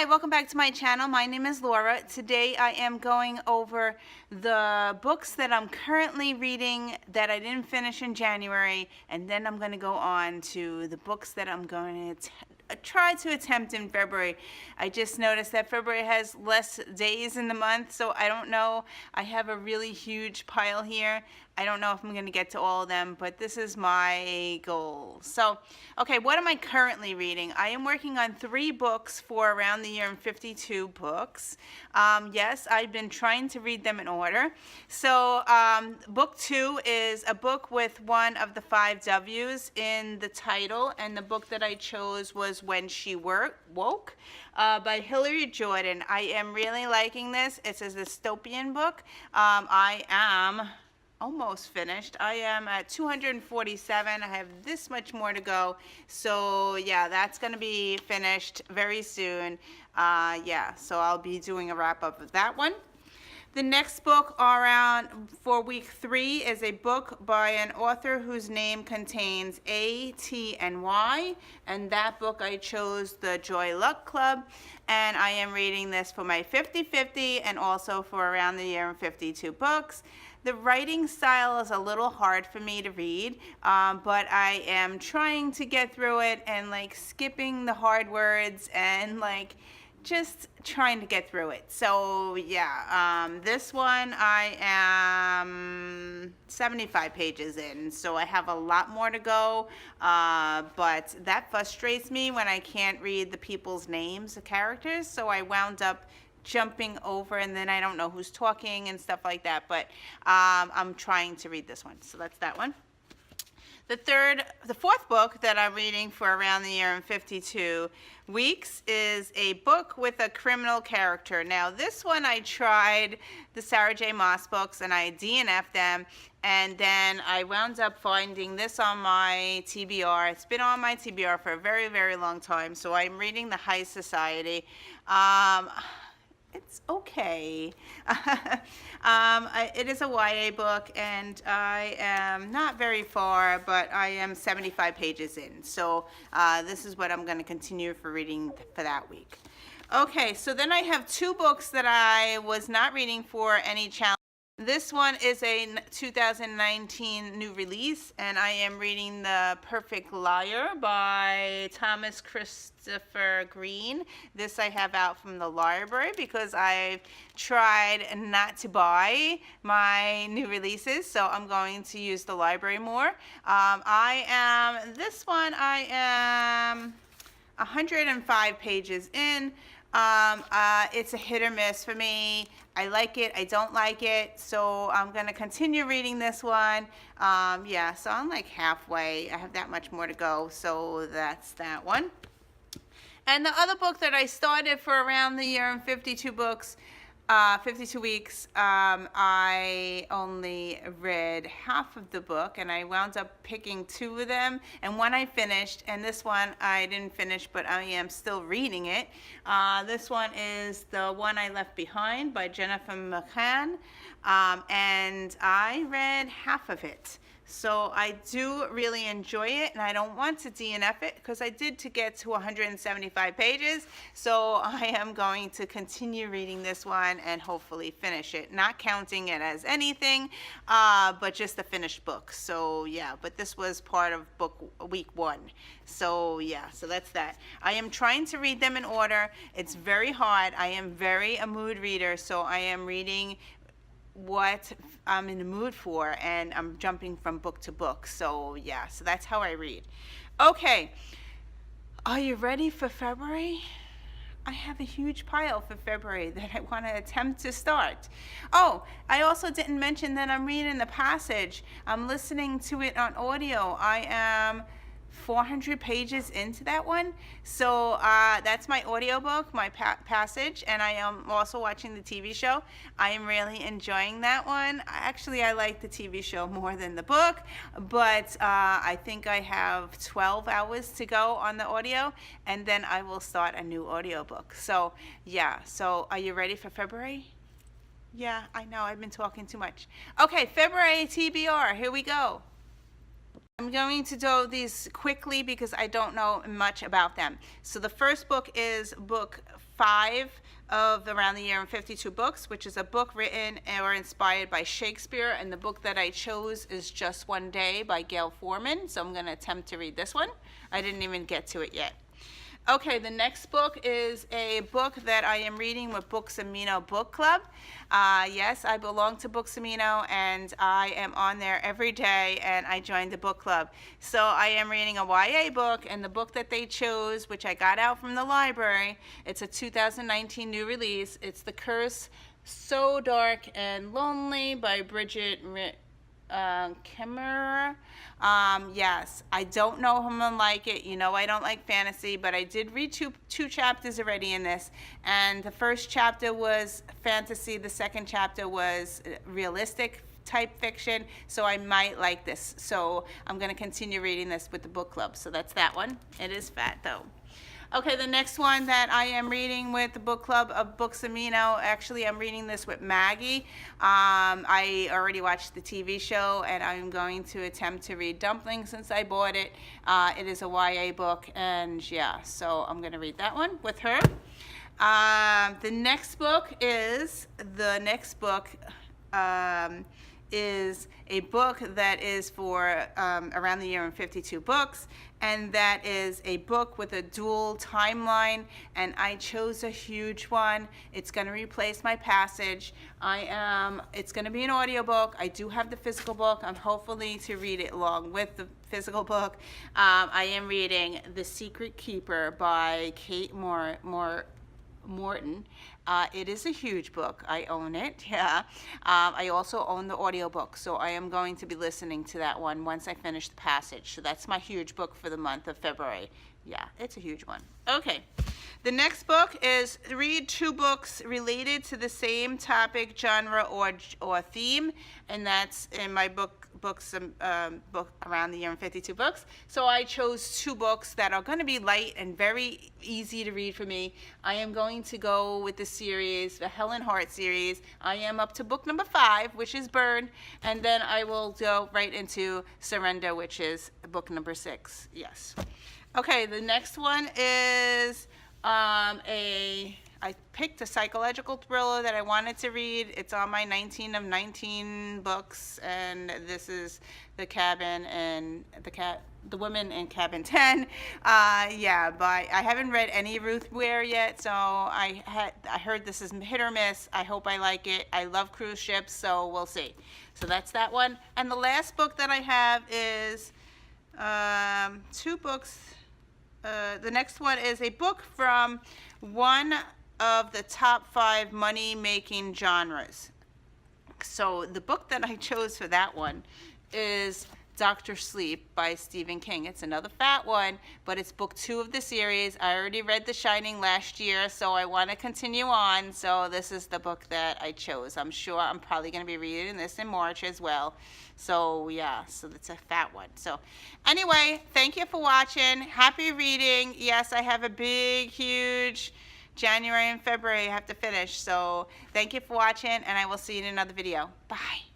Hi, welcome back to my channel. My name is Laura. Today I am going over the books that I'm currently reading that I didn't finish in January, and then I'm going to go on to the books that I'm going to try to attempt in February. I just noticed that February has less days in the month, so I don't know. I have a really huge pile here. I don't know if I'm going to get to all of them, but this is my goal. So, okay, what am I currently reading? I am working on 3 books for Around the Year in 52 books. Yes, I've been trying to read them in order. So, book 2 is a book with one of the 5 W's in the title, and the book that I chose was When She Woke by Hilary Jordan. I am really liking this. It's a dystopian book. I am almost finished. I am at 247. I have this much more to go. So yeah, that's going to be finished very soon. Yeah, so I'll be doing a wrap up of that one. The next book around for week 3 is a book by an author whose name contains A, T, and Y. And that book I chose the Joy Luck Club. And I am reading this for my 50-50 and also for Around the Year in 52 books. The writing style is a little hard for me to read, but I am trying to get through it and like skipping the hard words and like just trying to get through it. So yeah, this one I am 75 pages in, so I have a lot more to go, but that frustrates me when I can't read the people's names, the characters, so I wound up jumping over and then I don't know who's talking and stuff like that, but I'm trying to read this one, so that's that one. The fourth book that I'm reading for Around the Year in 52 weeks is a book with a criminal character. Now this one I tried the Sarah J. Maas books and I DNF'd them, and then I wound up finding this on my TBR. It's been on my TBR for a very, very long time, so I'm reading The High Society. It's okay. It is a YA book, and I am not very far, but I am 75 pages in. So this is what I'm going to continue for reading for that week. Okay, so then I have 2 books that I was not reading for any challenge. This one is a 2019 new release, and I am reading The Perfect Liar by Thomas Christopher Green. This I have out from the library because I've tried not to buy my new releases, so I'm going to use the library more. I am 105 pages in. It's a hit or miss for me. I like it, I don't like it, so I'm going to continue reading this one. Yeah, so I'm like halfway. I have that much more to go, so that's that one. And the other book that I started for Around the Year in 52 books, 52 weeks, I only read half of the book, and I wound up picking 2 of them, and one I finished, and this one I didn't finish, but I am still reading it. This one is The One I Left Behind by Jennifer McCann, and I read half of it. So I do really enjoy it, and I don't want to DNF it because I did to get to 175 pages. So I am going to continue reading this one and hopefully finish it. Not counting it as anything, but just the finished book. So yeah, but this was part of week 1. So yeah, so that's that. I am trying to read them in order. It's very hard. I am a mood reader, so I am reading what I'm in the mood for, and I'm jumping from book to book. So yeah, so that's how I read. Okay, are you ready for February? I have a huge pile for February that I want to attempt to start. Oh, I also didn't mention that I'm reading The Passage. I'm listening to it on audio. I am 400 pages into that one, so that's my audiobook, my Passage, and I am also watching the TV show. I am really enjoying that one. Actually, I like the TV show more than the book, but I think I have 12 hours to go on the audio, and then I will start a new audiobook. So yeah, so are you ready for February? Yeah, I know, I've been talking too much. Okay, February TBR, here we go. I'm going to do these quickly because I don't know much about them. So the first book is book 5 of Around the Year in 52 Books, which is a book written or inspired by Shakespeare, and the book that I chose is Just One Day by Gail Forman, so I'm going to attempt to read this one. I didn't even get to it yet. Okay, the next book is a book that I am reading with Books Amino Book Club. Yes, I belong to Books Amino, and I am on there every day, and I joined the book club. So I am reading a YA book, and the book that they chose, which I got out from the library, it's a 2019 new release. It's The Curse, So Dark and Lonely by Bridget Kemmerer. Yes, I don't know if I'm gonna like it. You know I don't like fantasy, but I did read two chapters already in this, and the first chapter was fantasy, the second chapter was realistic type fiction, so I might like this. So I'm gonna continue reading this with the book club. So that's that one. It is fat though. Okay, the next one that I am reading with the book club of Books Amino, actually I'm reading this with Maggie. I already watched the TV show, and I'm going to attempt to read Dumpling since I bought it. It is a YA book, and yeah, so I'm going to read that one with her. The next book is a book that is for Around the Year in 52 Books, and that is a book with a dual timeline, and I chose a huge one. It's going to replace my Passage. It's going to be an audiobook. I do have the physical book. I'm hopefully to read it along with the physical book. I am reading The Secret Keeper by Kate Morton. It is a huge book. I own it. Yeah. I also own the audiobook, so I am going to be listening to that one once I finish the Passage. So that's my huge book for the month of February. Yeah, it's a huge one. Okay. The next book is read 2 books related to the same topic, genre, or theme, and that's in my book Around the Year in 52 Books. So I chose 2 books that are going to be light and very easy to read for me. I am going to go with the series, the Helen Hart series. I am up to book number 5, which is Burn, and then I will go right into Surrender, which is book number 6. Yes. Okay, the next one is I picked a psychological thriller that I wanted to read. It's on my 19 of 19 books, and this is The Woman in Cabin 10. Yeah, but I haven't read any Ruth Ware yet, so I heard this is hit or miss. I hope I like it. I love cruise ships, so we'll see. So that's that one. And the last book that I have is 2 books. The next one is a book from one of the top 5 money-making genres. So the book that I chose for that one is Dr. Sleep by Stephen King. It's another fat one, but it's book 2 of the series. I already read The Shining last year, so I want to continue on. So this is the book that I chose. I'm sure I'm probably going to be reading this in March as well. So yeah, so it's a fat one. So anyway, thank you for watching. Happy reading. Yes, I have a big, huge January and February I have to finish. So thank you for watching, and I will see you in another video. Bye.